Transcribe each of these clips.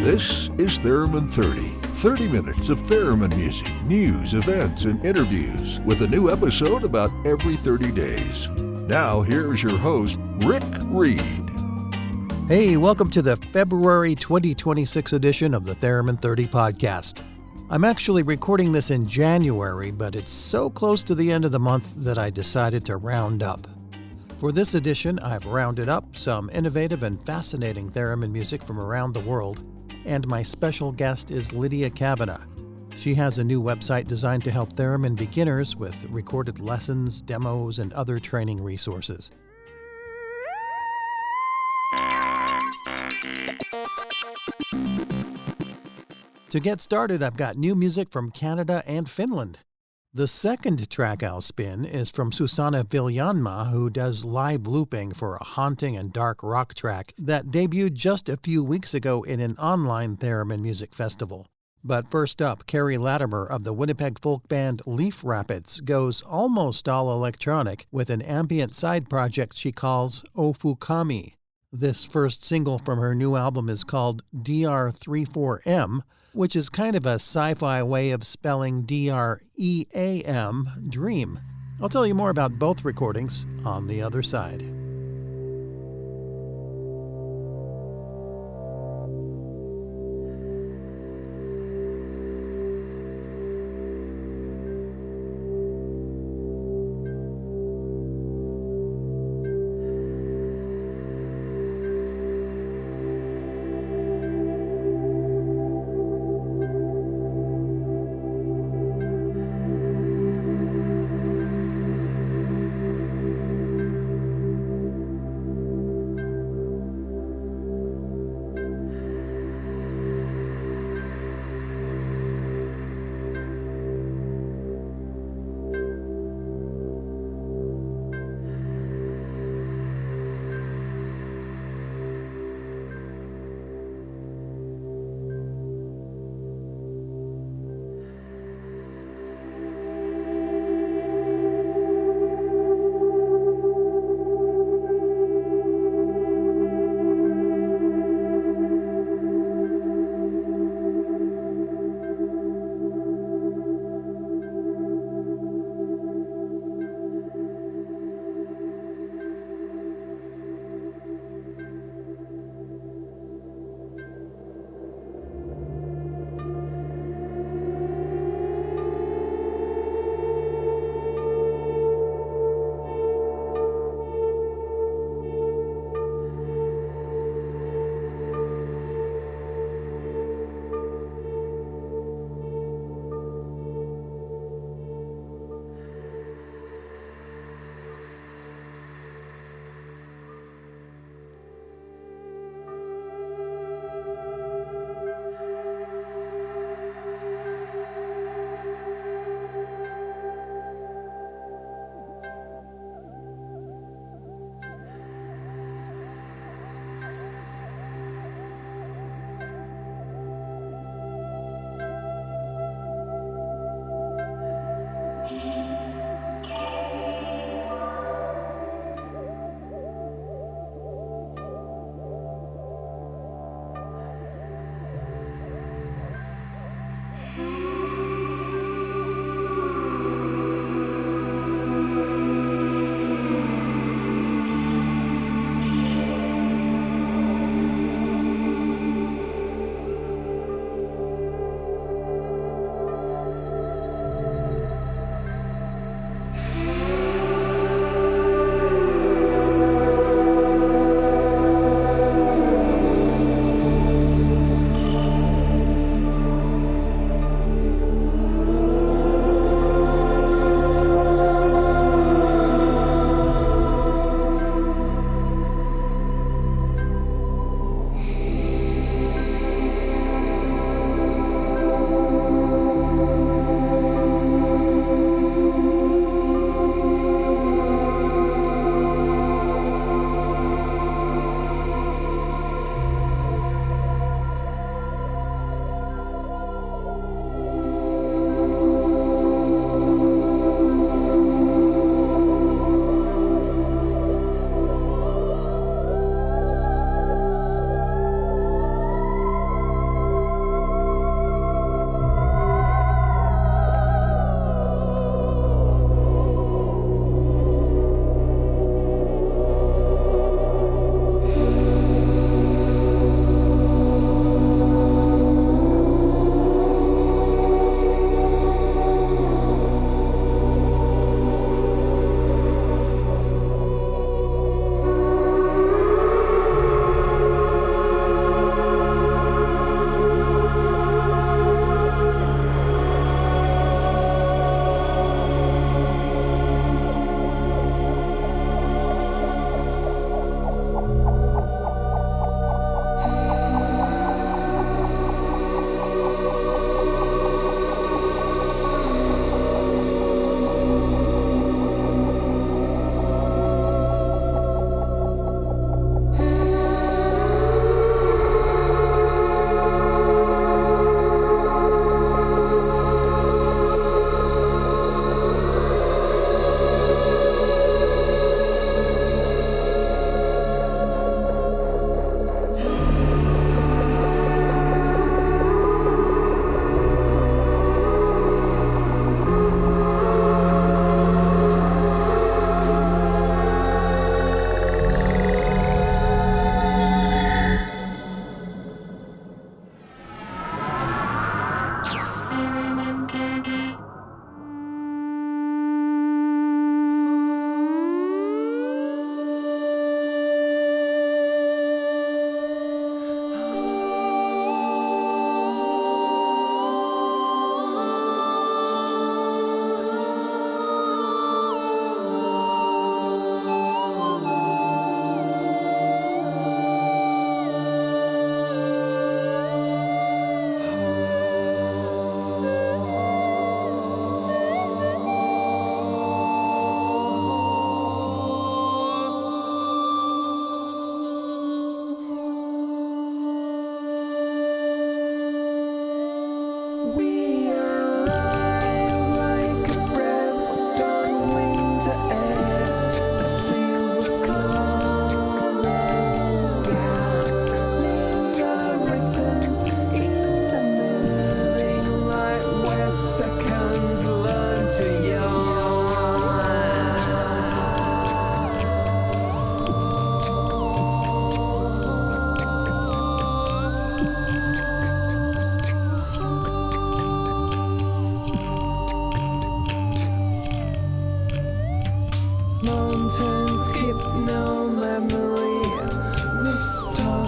This is Theremin 30. 30 minutes of Theremin music, news, events, and interviews with a new episode about every 30 days. Now, here's your host, Rick Reid. Hey, welcome to the February 2026 edition of the Theremin 30 podcast. I'm actually recording this in January, but it's so close to the end of the month that I decided to round up. For this edition, I've rounded up some innovative and fascinating theremin music from around the world, and my special guest is Lydia Kavina. She has a new website designed to help theremin beginners with recorded lessons, demos, and other training resources. To get started, I've got new music from Canada and Finland. The second track I'll spin is from Susanna Viljanma, who does live looping for a haunting and dark rock track that debuted just a few weeks ago in an online theremin music festival. But first up, Carrie Latimer of the Winnipeg folk band Leaf Rapids goes almost all electronic with an ambient side project she calls Ofukami. This first single from her new album is called DR34M, which is kind of a sci-fi way of spelling D-R-E-A-M, dream. I'll tell you more about both recordings on the other side.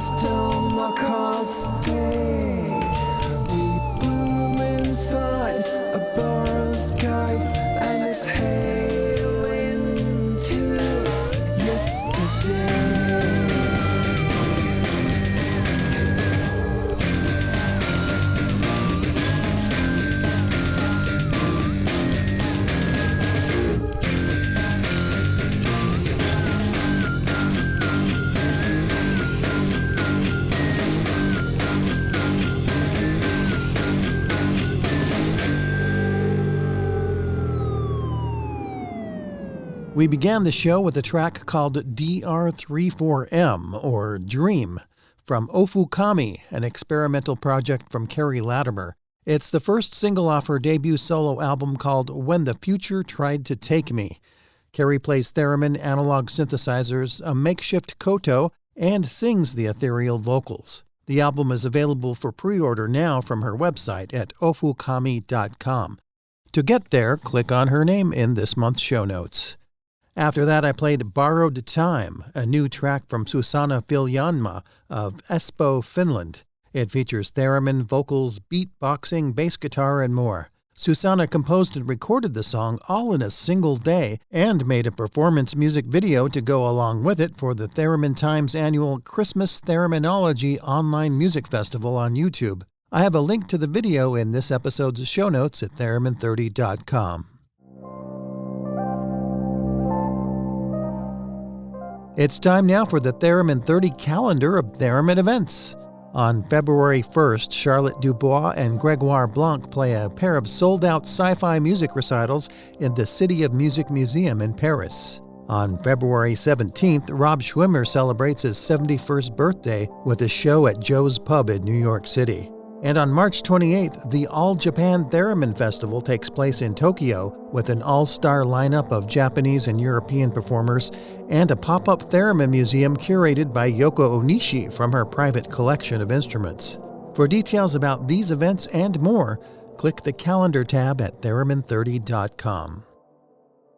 still mark our stay. We bloom inside a borrowed sky and exhale into yesterday. We began the show with a track called DR34M, or Dream, from Ofukami, an experimental project from Carrie Latimer. It's the first single off her debut solo album called When the Future Tried to Take Me. Carrie plays theremin, analog synthesizers, a makeshift koto, and sings the ethereal vocals. The album is available for pre-order now from her website at ofukami.com. To get there, click on her name in this month's show notes. After that, I played Borrowed Time, a new track from Susanna Viljanma of Espoo, Finland. It features theremin, vocals, beatboxing, bass guitar, and more. Susanna composed and recorded the song all in a single day and made a performance music video to go along with it for the Theremin Times annual Christmas Thereminology online music festival on YouTube. I have a link to the video in this episode's show notes at theremin30.com. It's time now for the Theremin 30 calendar of Theremin events. On February 1st, Charlotte Dubois and Gregoire Blanc play a pair of sold-out sci-fi music recitals in the City of Music Museum in Paris. On February 17th, Rob Schwimmer celebrates his 71st birthday with a show at Joe's Pub in New York City. And on March 28th, the All Japan Theremin Festival takes place in Tokyo with an all-star lineup of Japanese and European performers and a pop-up theremin museum curated by Yoko Onishi from her private collection of instruments. For details about these events and more, click the calendar tab at theremin30.com.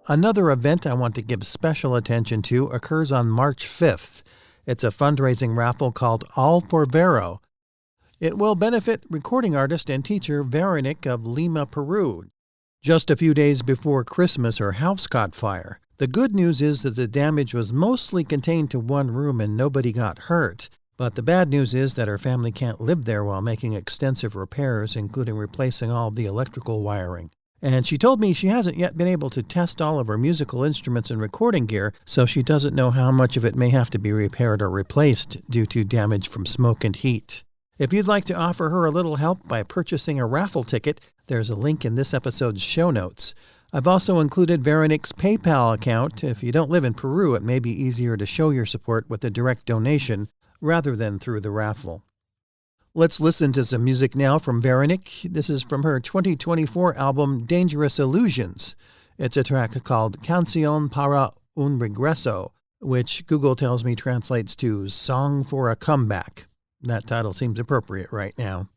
Another event I want to give special attention to occurs on March 5th. It's a fundraising raffle called All for Vero. It will benefit recording artist and teacher Veronique of Lima, Peru. Just a few days before Christmas, her house caught fire. The good news is that the damage was mostly contained to one room and nobody got hurt. But the bad news is that her family can't live there while making extensive repairs, including replacing all the electrical wiring. And she told me she hasn't yet been able to test all of her musical instruments and recording gear, so she doesn't know how much of it may have to be repaired or replaced due to damage from smoke and heat. If you'd like to offer her a little help by purchasing a raffle ticket, there's a link in this episode's show notes. I've also included Veronique's PayPal account. If you don't live in Peru, it may be easier to show your support with a direct donation rather than through the raffle. Let's listen to some music now from Veronique. This is from her 2024 album Dangerous Illusions. It's a track called Canción para un Regreso, which Google tells me translates to Song for a Comeback. That title seems appropriate right now.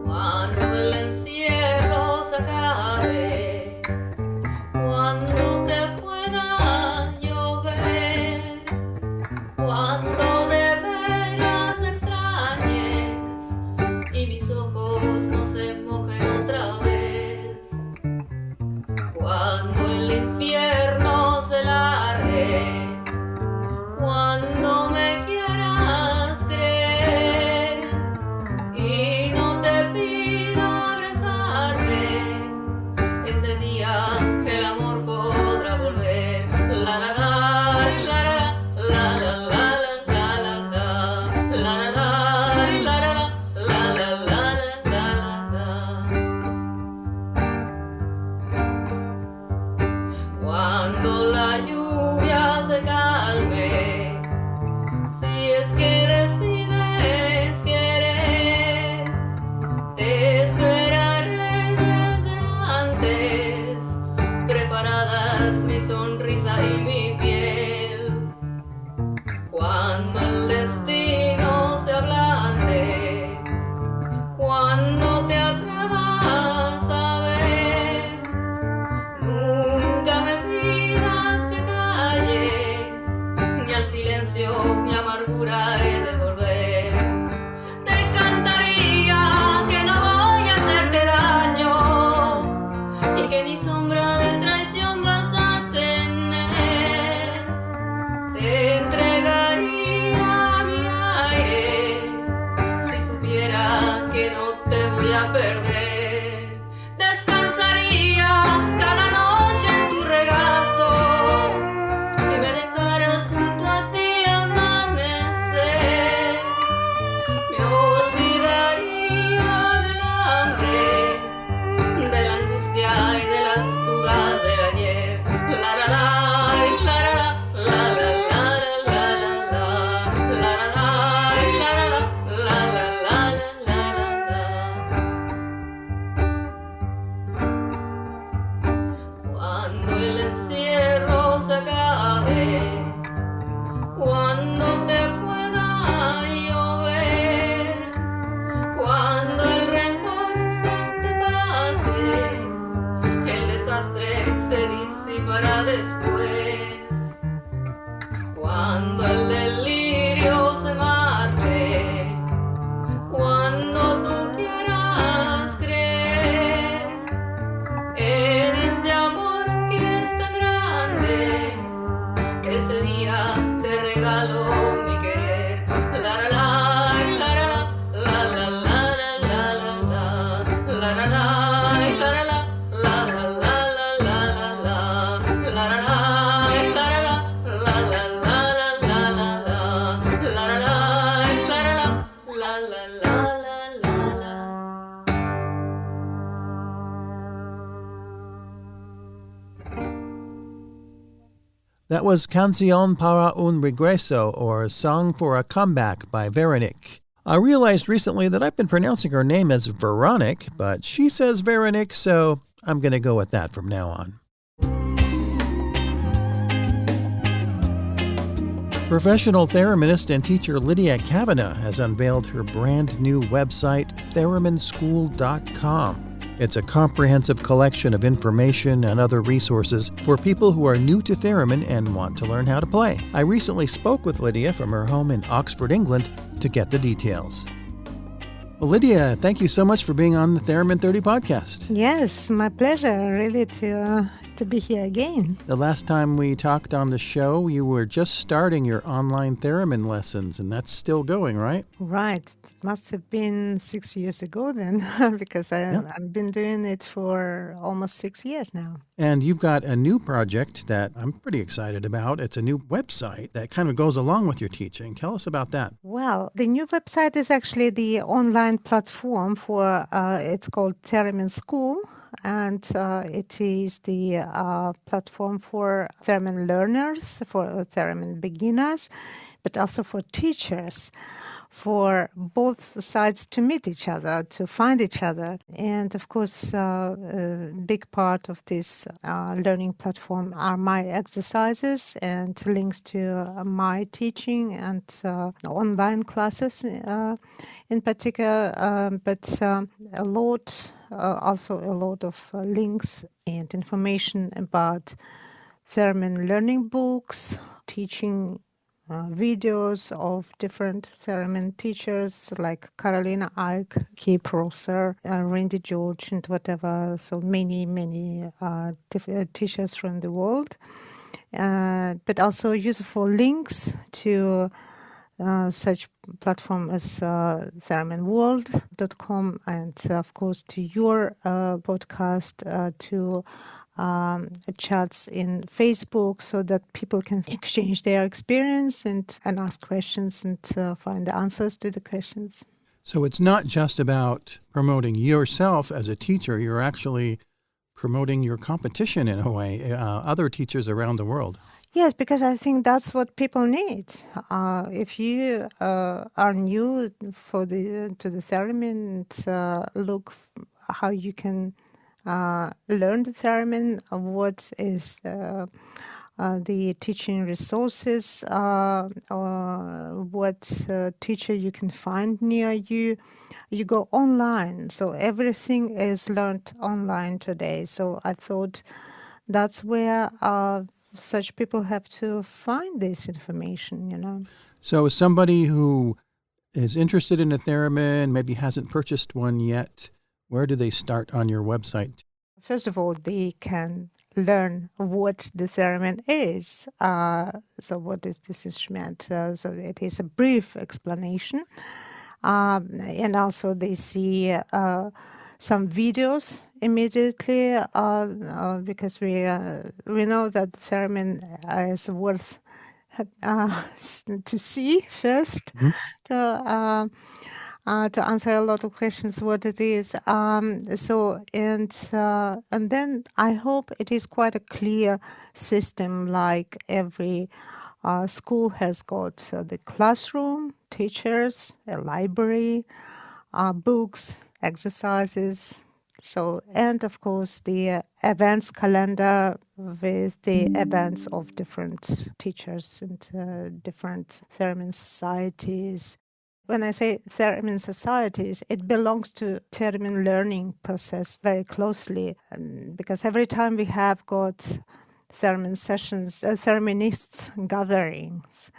Cuando el encierro se acabe, cuando te pueda llover, cuando de veras me extrañes y mis ojos no se mojen otra vez, cuando el infierno se largue, cuando me quieras creer y no te pida abrazarme, ese día el amor podrá volver. La la la la la la la la la la la la la cuando la lluvia se calme, si es que decides querer, te esperaré desde antes, preparadas mi sonrisa y mi piel. Cuando el destino se ablande, cuando te atrevas a ver, nunca me pidas que traición y amargura he de volver. Te cantaría que no voy a hacerte daño y que ni sombra de traición vas a tener. Te entregaría mi aire si supiera que no te voy a perder. Descansaría cada noche en tu regazo si me dejaras junto a ti amanecer. Me olvidaría del hambre, de la angustia y de las dudas del ayer. La la la, la la la, la la la la la la, la la la, la la la, la la la la la. Cuando el encierro se acabe, cuando te pueda llover, cuando el rencor se te pase, el desastre se disipará después. Cuando el delirio se marche, cuando tú quieras creer en este amor que es tan grande, ese día te regalo mi querer. La la la, la la la, la la la la la la, la la la, la la la, la la la la la la, la la la, la la la, la la la la la la, la la la, la la la, la la la la la. That was Canción para un Regreso, or Song for a Comeback by Veronique. I realized recently that I've been pronouncing her name as Veronique, but she says Veronique, so I'm going to go with that from now on. Professional thereminist and teacher Lydia Kavina has unveiled her brand new website, thereminSchool.com. It's a comprehensive collection of information and other resources for people who are new to theremin and want to learn how to play. I recently spoke with Lydia from her home in Oxford, England, to get the details. Well, Lydia, thank you so much for being on the Theremin 30 podcast. Yes, my pleasure, really, to be here again. The last time we talked on the show, you were just starting your online theremin lessons, and that's still going, right? Right. It must have been 6 years ago then, because I've been doing it for almost 6 years now. And you've got a new project that I'm pretty excited about. It's a new website that kind of goes along with your teaching. Tell us about that. Well, the new website is actually the online platform for, it's called Theremin School. And it is the platform for theremin learners, for theremin beginners, but also for teachers, for both sides to meet each other, to find each other. And of course, a big part of this learning platform are my exercises and links to my teaching and online classes in particular, but also a lot of links and information about theremin learning books, teaching videos of different theremin teachers like Carolina Ike, Kay Prosser, Randy George, and whatever. So many teachers from the world. But also useful links to such platform as thereminworld.com, and of course to your podcast, to chats in Facebook, so that people can exchange their experience and ask questions and find the answers to the questions. So it's not just about promoting yourself as a teacher, you're actually promoting your competition in a way, other teachers around the world. Yes, because I think that's what people need. If you are new to the theremin, look how you can learn the theremin, what is the teaching resources, what teacher you can find near you. You go online, so everything is learned online today. So I thought that's where such people have to find this information. So somebody who is interested in a theremin, maybe hasn't purchased one yet, where do they start on your website? First of all, they can learn what the theremin is. So what is this instrument? So it is a brief explanation. And also they see some videos immediately because we know that theremin is worth to see first to answer a lot of questions what it is. And then I hope it is quite a clear system, like every school has got the classroom, teachers, a library, books, exercises. So, and of course, the events calendar with the events of different teachers and different theremin societies. When I say theremin societies, it belongs to theremin learning process very closely, because every time we have got theremin sessions, thereminists gatherings,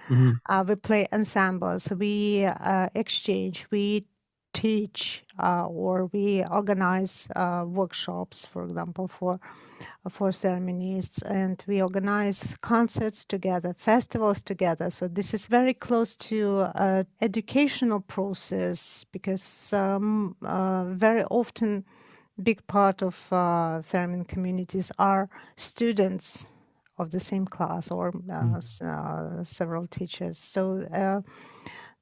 we play ensembles, we exchange, we teach, or we organize workshops, for example, for thereminists, and we organize concerts together, festivals together. So this is very close to educational process, because very often big part of theremin communities are students of the same class or several teachers. So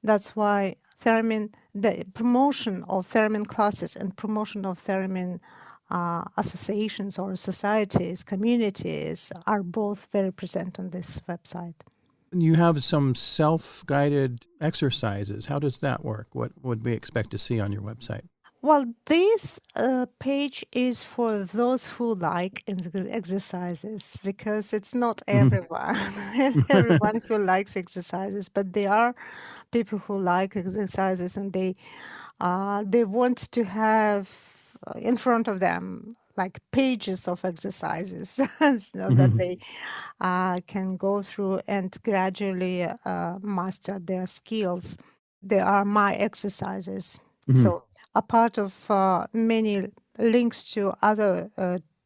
that's why the promotion of theremin classes and promotion of theremin associations or societies, communities are both very present on this website. You have some self-guided exercises. How does that work? What would we expect to see on your website? Well, this page is for those who like exercises, because it's not everyone, everyone who likes exercises, but there are people who like exercises, and they want to have in front of them like pages of exercises so that they can go through and gradually master their skills. There are my exercises. So a part of many links to other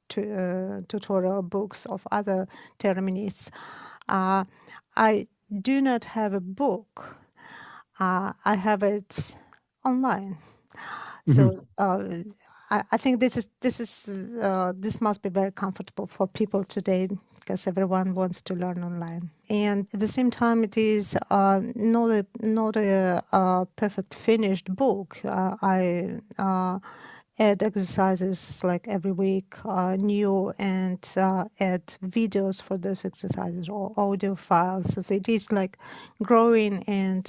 tutorial books of other thereminists. I do not have a book. I have it online. So I think this must be very comfortable for people today, because everyone wants to learn online. And at the same time, it is not a perfect finished book. I add exercises like every week, new, and add videos for those exercises or audio files. So it is like growing and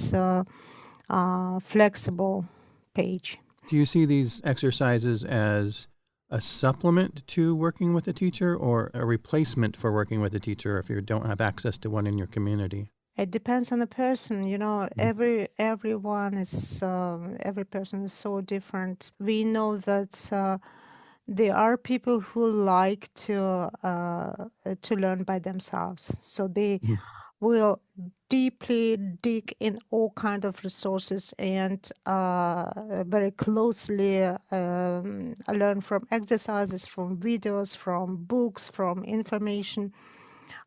flexible page. Do you see these exercises as a supplement to working with a teacher or a replacement for working with a teacher if you don't have access to one in your community? It depends on the person, everyone is, every person is so different. We know that there are people who like to learn by themselves. So they will deeply dig in all kind of resources and very closely learn from exercises, from videos, from books, from information.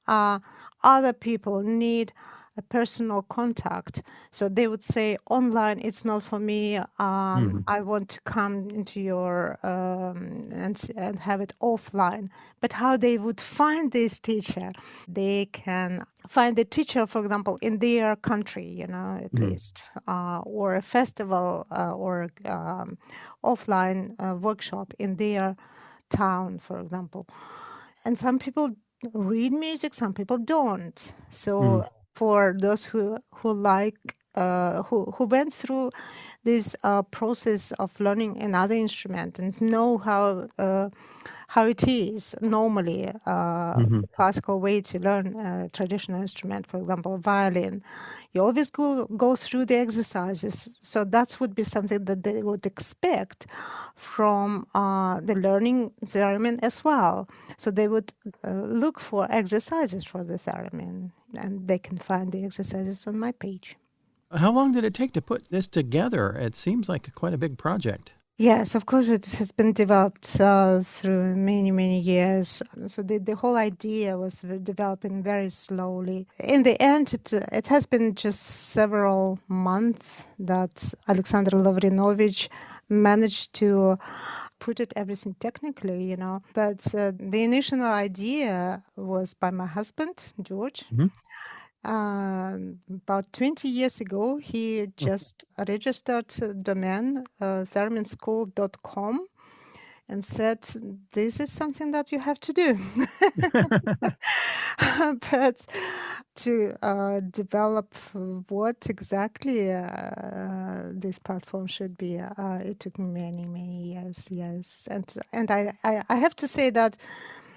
Other people need a personal contact, so they would say online it's not for me. I want to come into your and have it offline. But how they would find this teacher? They can find the teacher, for example, in their country, at least, or a festival or offline workshop in their town, for example. And some people read music, some people don't. So for those who like who went through this process of learning another instrument and know how it is normally the classical way to learn a traditional instrument, for example, violin. You always go through the exercises. So that would be something that they would expect from the learning theremin as well. So they would look for exercises for the theremin, and they can find the exercises on my page. How long did it take to put this together? It seems like quite a big project. Yes, of course, it has been developed through many, many years. So the whole idea was developing very slowly. In the end, it has been just several months that Alexander Lavrinovich managed to put it everything technically, But the initial idea was by my husband, George. About 20 years ago, he just registered a domain, thereminSchool.com, and said, this is something that you have to do. But to develop what exactly this platform should be, it took me many, many years, yes. And I have to say that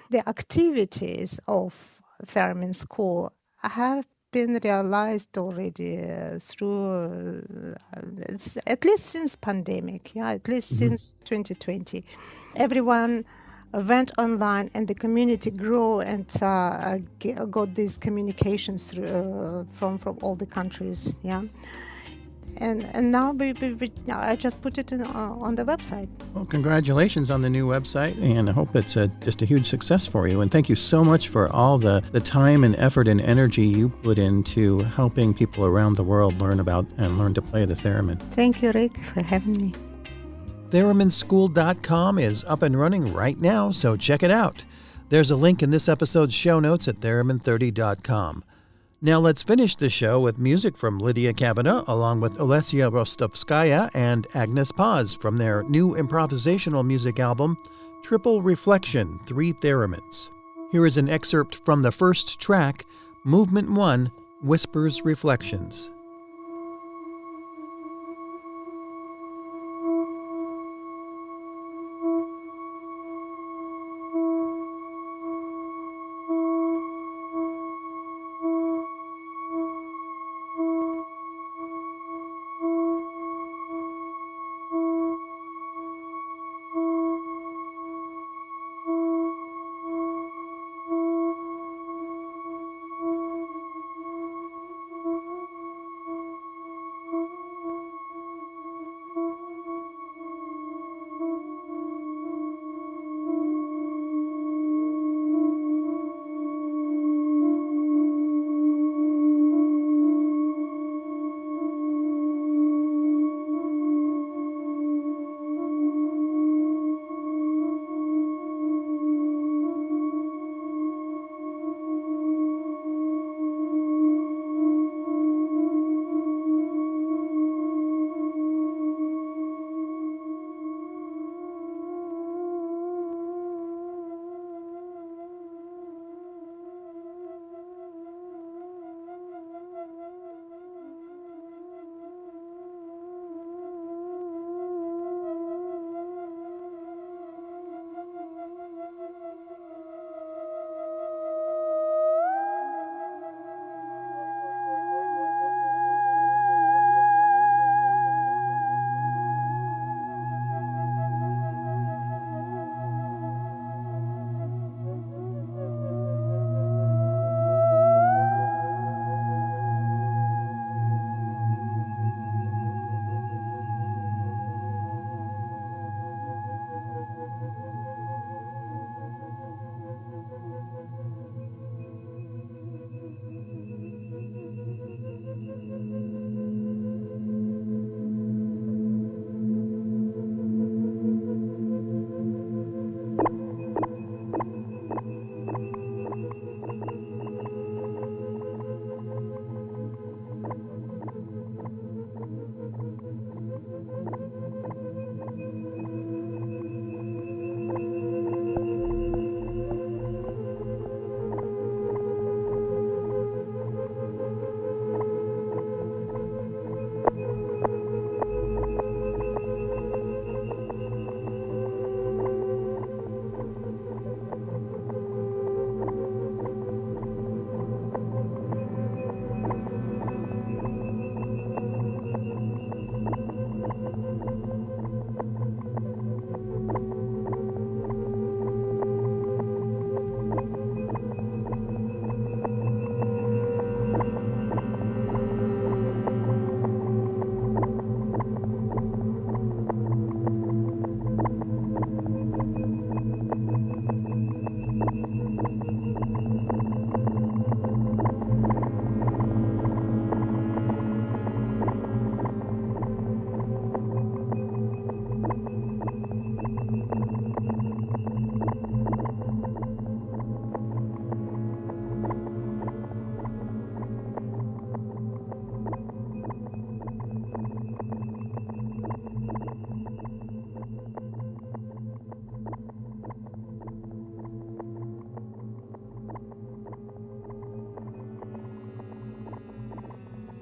the activities of Theremin School have been realized already through at least since pandemic, at least since 2020. Everyone went online and the community grew and got these communications through from all the countries, And now I just put it on the website. Well, congratulations on the new website, and I hope it's just a huge success for you. And thank you so much for all the time and effort and energy you put into helping people around the world learn about and learn to play the theremin. Thank you, Rick, for having me. ThereminSchool.com is up and running right now, so check it out. There's a link in this episode's show notes at theremin30.com. Now let's finish the show with music from Lydia Kavina along with Olesya Rostovskaya and Agnes Paz from their new improvisational music album, Triple Reflection, 3 Theremins. Here is an excerpt from the first track, Movement 1, Whispers Reflections.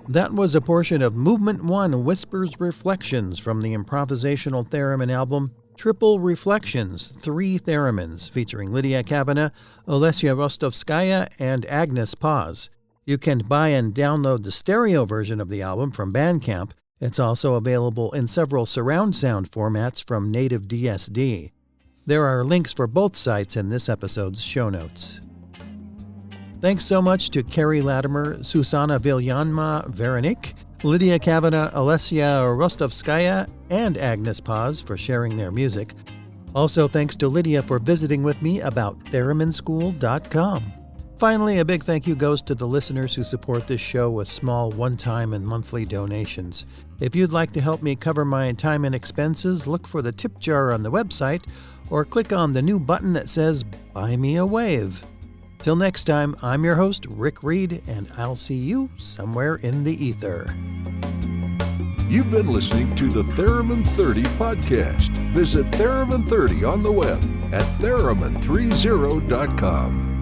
That was a portion of Movement 1 Whispers Reflections from the improvisational theremin album Triple Reflections, 3 Theremins, featuring Lydia Kavina, Olesya Rostovskaya, and Agnes Paz. You can buy and download the stereo version of the album from Bandcamp. It's also available in several surround sound formats from Native DSD. There are links for both sites in this episode's show notes. Thanks so much to Carrie Latimer, Susanna Viljanma Veronique, Lydia Kavina, Olesya Rostovskaya, and Agnes Paz for sharing their music. Also thanks to Lydia for visiting with me about thereminSchool.com. Finally, a big thank you goes to the listeners who support this show with small one-time and monthly donations. If you'd like to help me cover my time and expenses, look for the tip jar on the website or click on the new button that says Buy Me a Wave. Till next time, I'm your host, Rick Reid, and I'll see you somewhere in the ether. You've been listening to the Theremin 30 podcast. Visit Theremin 30 on the web at theremin30.com.